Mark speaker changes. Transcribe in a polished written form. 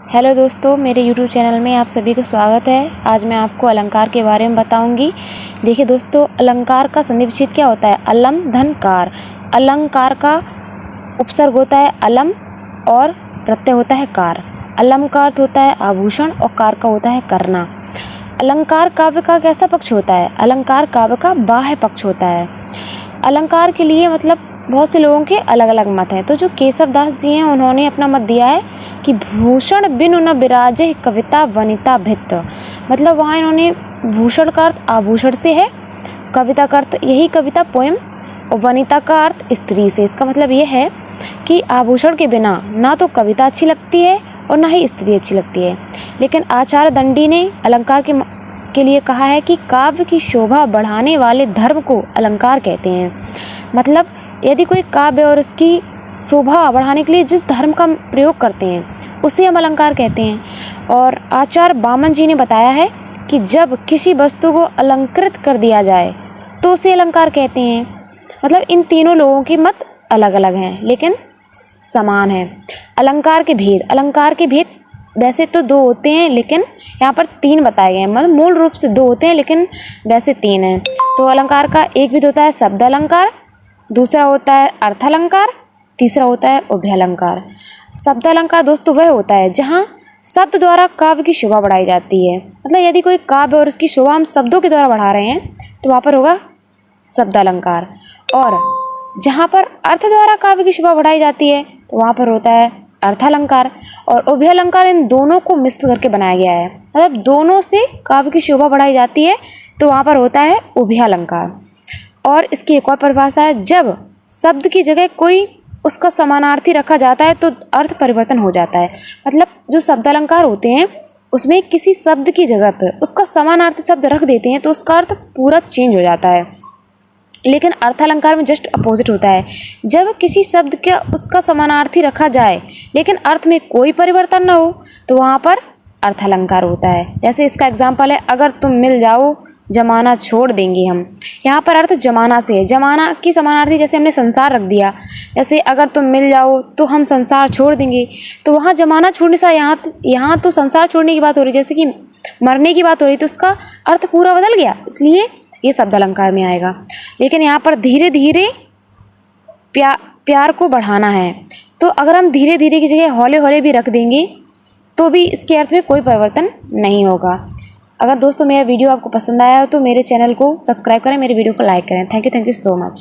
Speaker 1: Hello दोस्तों, मेरे YouTube channel में आप सभी को स्वागत है। आज मैं आपको अलंकार के बारे में बताऊंगी। देखिए दोस्तों, अलंकार का संधि विच्छेद क्या होता है? अलम धन कार। अलंकार का उपसर्ग होता है अलम और प्रत्यय होता है कार। अलम का अर्थ होता है आभूषण और कार का होता है करना। अलंकार काव्य का कैसा पक्ष होता है? अलंकार काव्य का बाह्य पक्ष होता है। अलंकार के लिए बहुत से लोगों के अलग अलग मत हैं। तो जो केशव दास जी हैं, उन्होंने अपना मत दिया है कि भूषण बिनु न बिराजे कविता वनिता भित्त। वहाँ इन्होंने भूषण का अर्थ आभूषण से है, कविता का अर्थ यही कविता पोएम, और वनिता का अर्थ स्त्री से। इसका मतलब ये है कि आभूषण के बिना ना तो कविता अच्छी लगती है और ना ही स्त्री अच्छी लगती है। लेकिन आचार्य दंडी ने अलंकार के लिए कहा है कि काव्य की शोभा बढ़ाने वाले धर्म को अलंकार कहते हैं। यदि कोई काव्य और उसकी शोभा बढ़ाने के लिए जिस धर्म का प्रयोग करते हैं उसे हम अलंकार कहते हैं। और आचार्य बामन जी ने बताया है कि जब किसी वस्तु को अलंकृत कर दिया जाए तो उसे अलंकार कहते हैं। इन तीनों लोगों के मत अलग अलग हैं लेकिन समान हैं। अलंकार के भेद वैसे तो दो होते हैं, लेकिन यहाँ पर तीन बताए गए हैं। मूल रूप से दो होते हैं लेकिन वैसे तीन हैं। तो अलंकार का एक भेद होता है शब्द अलंकार, दूसरा होता है अर्थ अलंकार, तीसरा होता है उभय अलंकार। शब्द अलंकार दोस्तों वह होता है जहाँ शब्द द्वारा काव्य की शोभा बढ़ाई जाती है। यदि कोई काव्य और उसकी शोभा हम शब्दों के द्वारा बढ़ा रहे हैं तो वहाँ पर होगा शब्द अलंकार। और जहाँ पर अर्थ द्वारा काव्य की शोभा बढ़ाई जाती है तो वहाँ पर होता है अर्थ अलंकार। और उभय अलंकार इन दोनों को मिश्र करके बनाया गया है। दोनों से काव्य की शोभा बढ़ाई जाती है तो वहाँ पर होता है उभय अलंकार। और इसकी एक और परिभाषा है, जब शब्द की जगह कोई उसका समानार्थी रखा जाता है तो अर्थ परिवर्तन हो जाता है। जो शब्द अलंकार होते हैं उसमें किसी शब्द की जगह पर उसका समानार्थी शब्द रख देते हैं तो उसका अर्थ पूरा चेंज हो जाता है। लेकिन अर्थ अलंकार में जस्ट अपोजिट होता है। जब किसी शब्द का उसका समानार्थी रखा जाए लेकिन अर्थ में कोई परिवर्तन ना हो तो वहाँ पर अर्थ अलंकार होता है। जैसे इसका एग्जाम्पल है, अगर तुम मिल जाओ जमाना छोड़ देंगे हम। यहाँ पर अर्थ जमाना से है। जमाना की समानार्थी जैसे हमने संसार रख दिया, जैसे अगर तुम मिल जाओ तो हम संसार छोड़ देंगे, तो वहाँ जमाना छोड़ने से यहाँ तो संसार छोड़ने की बात हो रही, जैसे कि मरने की बात हो रही, तो उसका अर्थ पूरा बदल गया। इसलिए ये शब्द अलंकार में आएगा। लेकिन यहाँ पर धीरे धीरे प्यार को बढ़ाना है, तो अगर हम धीरे धीरे की जगह हौले हौले भी रख देंगे तो भी इसके अर्थ में कोई परिवर्तन नहीं होगा। अगर दोस्तों मेरा वीडियो आपको पसंद आया हो तो मेरे चैनल को सब्सक्राइब करें, मेरे वीडियो को लाइक करें। Thank you so much.